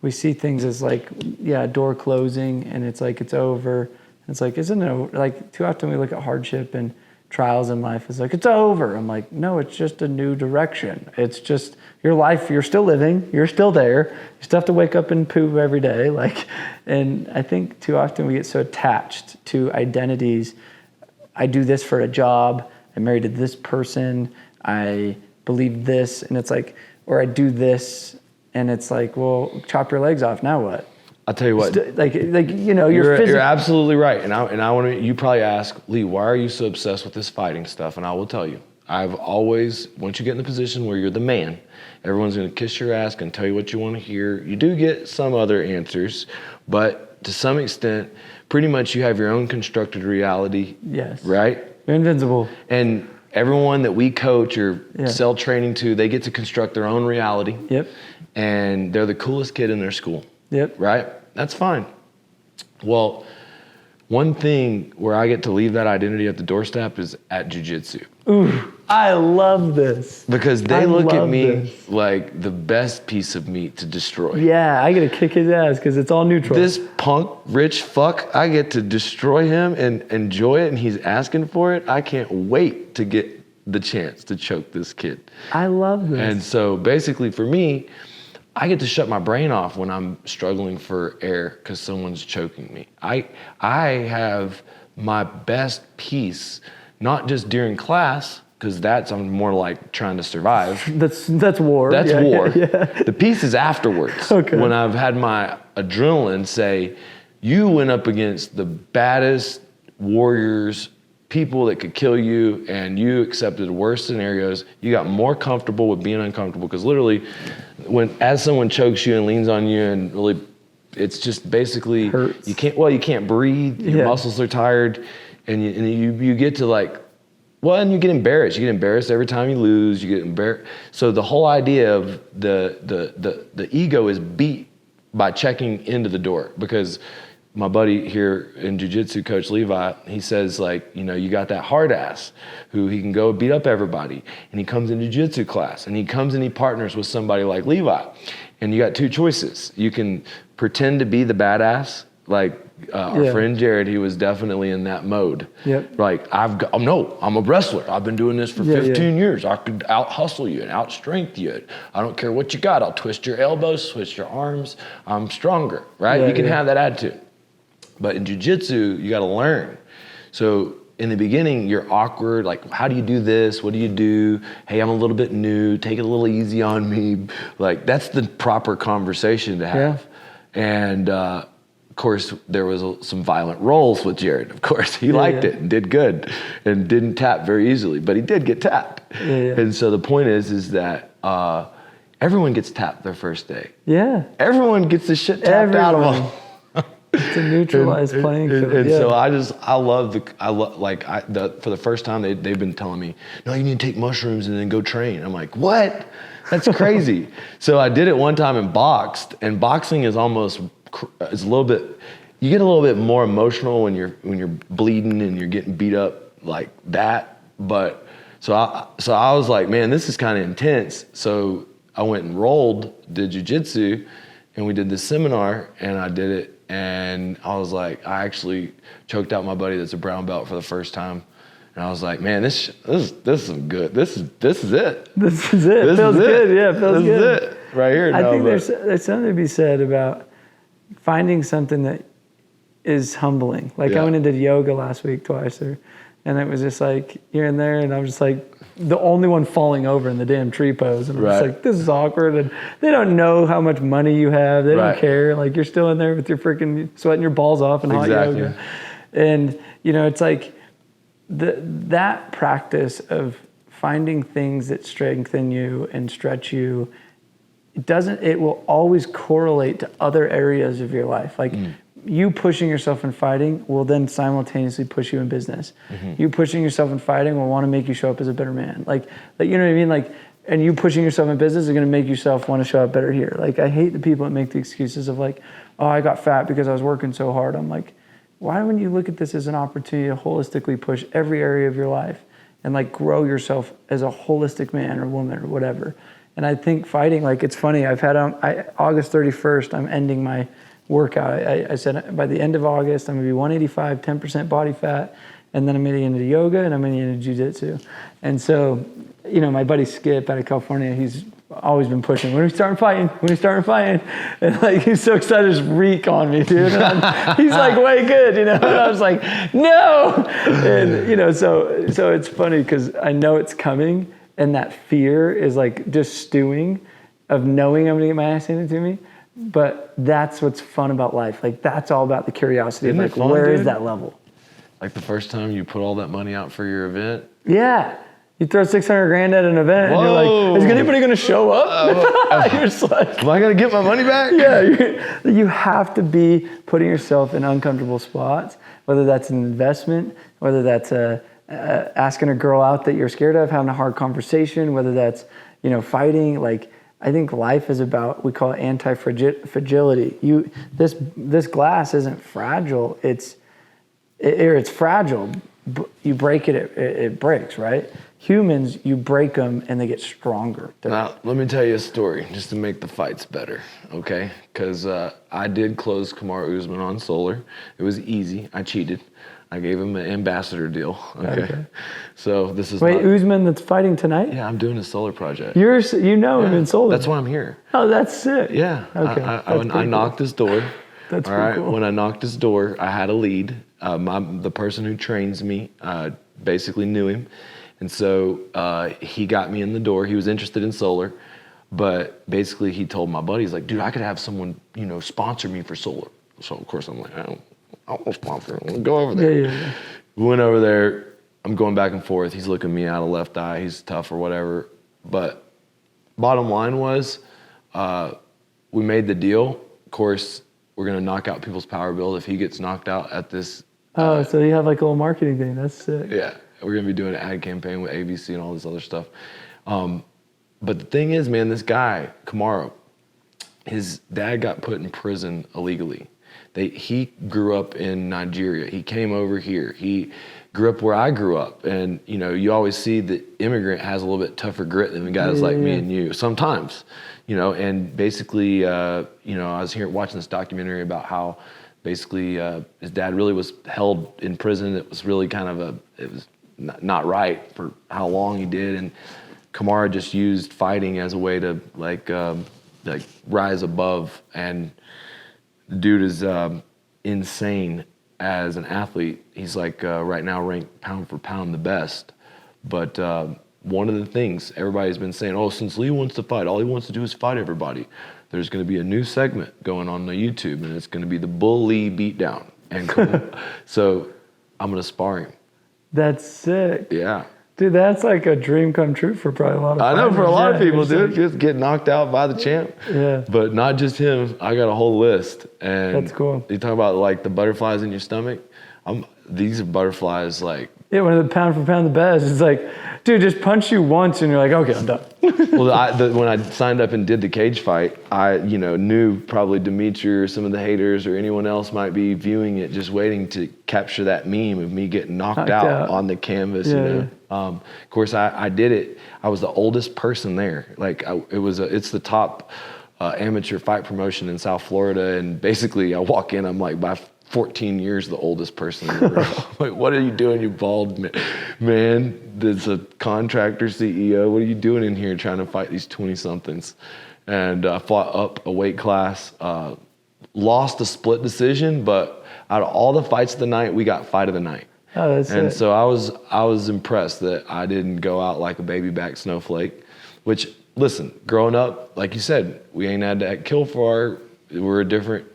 we see things as like, a door closing, and it's like, it's over. It's like, isn't it over? Like, too often we look at hardship and trials in life as like, it's over. I'm like, no, it's just a new direction. It's just your life. You're still living. You're still there. You still have to wake up and poo every day. And I think too often we get so attached to identities. I do this for a job. I'm married to this person. I believe this, and it's like, or I do this, and it's like, well, chop your legs off. Now what? I'll tell you what. You're absolutely right. And I want to. You probably ask, Lee, why are you so obsessed with this fighting stuff? And I will tell you, I've always, once you get in the position where you're the man, everyone's going to kiss your ass and tell you what you want to hear. You do get some other answers, but to some extent, pretty much you have your own constructed reality. Yes. Right. You're invincible. And everyone that we coach or sell training to, they get to construct their own reality. Yep. And they're the coolest kid in their school. Yep. Right? That's fine. Well, one thing where I get to leave that identity at the doorstep is at jiu-jitsu. Ooh, I love this. Because they look at me like the best piece of meat to destroy. Yeah, I get to kick his ass because it's all neutral. This punk, rich fuck, I get to destroy him and enjoy it, and he's asking for it. I can't wait to get the chance to choke this kid. I love this. And so basically for me, I get to shut my brain off when I'm struggling for air because someone's choking me. I have my best peace, not just during class, because I'm more like trying to survive. That's war. That's war. Yeah. The peace is afterwards. Okay. When I've had my adrenaline say, you went up against the baddest warriors, people that could kill you, and you accepted worse scenarios. You got more comfortable with being uncomfortable, because literally, as someone chokes you and leans on you, and really, it's just basically hurts. you can't breathe. Your muscles are tired, and you get to like. Well, and you get embarrassed. You get embarrassed every time you lose. You get embarrassed. So the whole idea of the ego is beat by checking into the door, because my buddy here in jiu-jitsu, Coach Levi, he says, like, you got that hard ass who he can go beat up everybody, and he comes into jiu-jitsu class, and he comes and he partners with somebody like Levi, and you got two choices. You can pretend to be the badass, like our friend Jared, he was definitely in that mode. Yep. Like, I'm a wrestler. I've been doing this for 15 years. I could out-hustle you and out-strength you. I don't care what you got. I'll twist your elbows, twist your arms. I'm stronger, right? You can have that attitude. But in jiu-jitsu, you got to learn. So in the beginning, you're awkward. Like, how do you do this? What do you do? Hey, I'm a little bit new. Take it a little easy on me. Like, that's the proper conversation to have. Yeah. And of course, there was some violent rolls with Jared. Of course, he liked it and did good and didn't tap very easily, but he did get tapped. And so the point is that everyone gets tapped their first day. Yeah. Everyone gets the shit tapped out of them. It's a neutralized playing field. And so I love for the first time they've been telling me, no, you need to take mushrooms and then go train. I'm like, what? That's crazy. So I did it one time and boxed, and boxing is it's a little bit, you get a little bit more emotional when you're bleeding and you're getting beat up like that. But so I was like, man, this is kind of intense. So I went and did jiu-jitsu, and we did this seminar, and I did it. And I was like, I actually choked out my buddy that's a brown belt for the first time. And I was like, man, this is good. This is it. This is it. It feels good. Yeah, it feels good. This is it right here. I think there's something to be said about finding something that is humbling. Like I went and did yoga last week twice, and it was just like here and there, and I was just like the only one falling over in the damn tree pose, and I'm just like, this is awkward, and they don't know how much money you have. They don't care. Like, you're still in there with your freaking sweating your balls off and hot yoga, and it's like that practice of finding things that strengthen you and stretch you. It will always correlate to other areas of your life. Like you pushing yourself in fighting will then simultaneously push you in business. Mm-hmm. You pushing yourself in fighting will want to make you show up as a better man. Like you know what I mean? Like, and you pushing yourself in business is going to make yourself want to show up better here. Like, I hate the people that make the excuses of like, oh, I got fat because I was working so hard. I'm like, why wouldn't you look at this as an opportunity to holistically push every area of your life and like grow yourself as a holistic man or woman or whatever? And I think fighting, like, it's funny. I've had August 31st, I'm ending my workout. I said by the end of August, I'm going to be 185, 10% body fat, and then I'm getting into yoga and I'm getting into jiu-jitsu. And so, my buddy Skip out of California, he's always been pushing. When are we starting fighting? And like, he's so excited to just reek on me, dude. And he's like, way good, And I was like, no. And, so it's funny because I know it's coming. And that fear is like just stewing of knowing I'm gonna get my ass handed to me. But that's what's fun about life. Like, that's all about the curiosity of like, where is that level? Like the first time you put all that money out for your event? Yeah. You throw $600,000 at an event and you're like, is anybody gonna show up? You're just like, am I gonna get my money back? Yeah. You have to be putting yourself in uncomfortable spots, whether that's an investment, whether that's asking a girl out that you're scared of, having a hard conversation, whether that's, fighting. Like, I think life is about, we call it anti-fragility. This glass isn't fragile. It's fragile. You break it, it breaks, right? Humans, you break them and they get stronger. Now, let me tell you a story just to make the fights better, okay? Because I did close Kamaru Usman on Solar. It was easy. I cheated. I gave him an ambassador deal. Okay. So this is Wait, not, Usman that's fighting tonight? yeah, I'm doing a solar project. You know him in Solar. That's why I'm here. Oh, that's sick. Yeah. Okay. I knocked his door. That's all pretty right. cool. When I knocked his door, I had a lead. The person who trains me basically knew him. And so he got me in the door. He was interested in solar. But basically he told my buddy, he's like, dude, I could have someone, sponsor me for solar. So of course I'm like, I don't sponsor. I'm gonna go over there. Yeah. We went over there. I'm going back and forth. He's looking me out of left eye. He's tough or whatever. But bottom line was, we made the deal. Of course, we're gonna knock out people's power build if he gets knocked out at this. Oh, so you have like a little marketing thing. That's sick. Yeah, we're gonna be doing an ad campaign with ABC and all this other stuff. But the thing is, man, this guy, Kamaro, his dad got put in prison illegally. He grew up in Nigeria. He came over here. He grew up where I grew up. And, you always see the immigrant has a little bit tougher grit than the guys like me and you sometimes, and basically, I was here watching this documentary about how basically his dad really was held in prison. It was really kind of it was not right for how long he did. And Kamara just used fighting as a way to like rise above, and the dude is insane as an athlete. He's like right now ranked pound for pound the best. But one of the things everybody's been saying, oh, since Lee wants to fight, all he wants to do is fight everybody. There's going to be a new segment going on YouTube, and it's going to be the Bull Lee beatdown. And so I'm going to spar him. That's sick. Yeah. Dude, that's like a dream come true for probably a lot of I know for a lot of people, it's dude, like- just get knocked out by the champ. Yeah. But not just him. I got a whole list. And That's cool. You talk about like the butterflies in your stomach. These are butterflies like. Yeah, one of the pound for pound the best. It's like, dude, just punch you once and you're like, okay, I'm done. Well, when I signed up and did the cage fight, I knew probably Dimitri or some of the haters or anyone else might be viewing it, just waiting to capture that meme of me getting knocked out on the canvas. Yeah. Of course, I did it. I was the oldest person there. Like it's the top amateur fight promotion in South Florida, and basically I walk in, I'm like by 14 years the oldest person in the room. Like, what are you doing, you bald man? There's a contractor CEO. What are you doing in here trying to fight these 20-somethings? And I fought up a weight class, lost a split decision, but out of all the fights of the night, we got fight of the night. Oh, that's And it. so I was impressed that I didn't go out like a baby back snowflake, which, listen, growing up, like you said, we ain't had to kill for we're a different.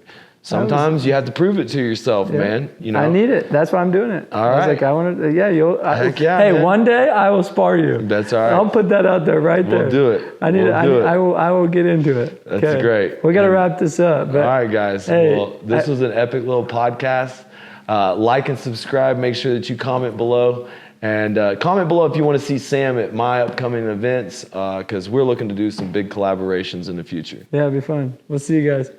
Sometimes you have to prove it to yourself, man. I need it. That's why I'm doing it. All I was right. like, I want to, you'll. Heck yeah, hey, man. one day I will spar you. That's all right. I'll put that out there right there. We'll do it. I need We'll it. do it. I will get into it. That's Okay. great. We got to wrap this up. But All right, guys. Hey, Well, this was an epic little podcast. Like and subscribe. Make sure that you comment below. And comment below if you want to see Sam at my upcoming events, because we're looking to do some big collaborations in the future. Yeah, it'll be fun. We'll see you guys.